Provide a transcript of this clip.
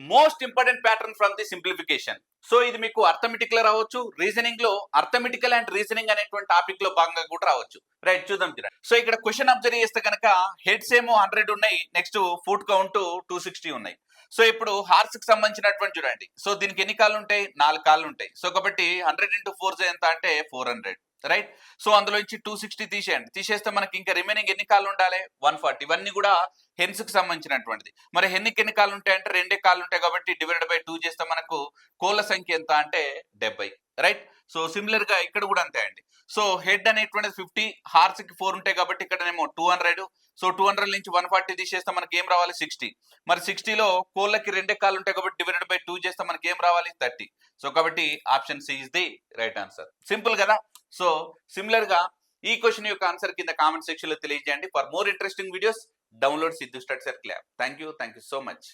Most important pattern from the simplification. So ఇది మీకు arithmetic లో రావచ్చు, రీజనింగ్ లో అర్థమెటికల్ అండ్ రీజనింగ్ అనేటువంటి టాపిక్ లో భాగంగా కూడా రావచ్చు. రైట్, చూద్దాం చూడండి. సో ఇక్కడ క్వశ్చన్ అబ్జర్వ్ చేస్తే కనుక హెడ్స్ ఏమో 100 ఉన్నాయి, నెక్స్ట్ ఫుట్ కౌంట్ 260 ఉన్నాయి. సో ఇప్పుడు హార్స్ కి సంబంధించినటువంటి చూడండి. సో దీనికి ఎన్ని కాళ్ళు ఉంటాయి? 4 కాళ్ళు ఉంటాయి. సో కాబట్టి 100 into 4 ఎంత అంటే 400. రైట్. సో అందులో నుంచి 260 తీసేయండి. తీసేస్తే మనకి ఇంకా రిమైనింగ్ ఎన్ని కాళ్ళు ఉండాలి? 140. ఇవన్నీ కూడా హెన్స్ కి సంబంధించినటువంటిది. మరి హెన్నికి ఎన్ని కాళ్ళు ఉంటాయి అంటే 2 కాళ్ళు ఉంటాయి కాబట్టి డివైడెడ్ బై 2 చేస్తే మనకు కోళ్ళ సంఖ్య ఎంత అంటే 70. రైట్. సో సిమిలర్ గా ఇక్కడ కూడా అంతే అండి. సో హెడ్ అనేటువంటిది 50, హార్స్ కి 4 ఉంటాయి కాబట్టి ఇక్కడనేమో 200. సో 200 నుంచి 140 తీసేస్తే మనకి ఏం రావాలి? 60. మరి 60లో కోళ్ళకి 2 కాళ్ళు ఉంటాయి కాబట్టి డివైడెడ్ బై 2 చేస్తే మనకి ఏం రావాలి? 30. సో కాబట్టి option C is the right answer. Simple కదా. సో సిమిలర్ గా ఈ క్వశ్చన్ యొక్క ఆన్సర్ కింద కామెంట్ సెక్షన్ లో తెలియజేయండి. For more interesting videos download Siddhu study circle app. Thank you so much.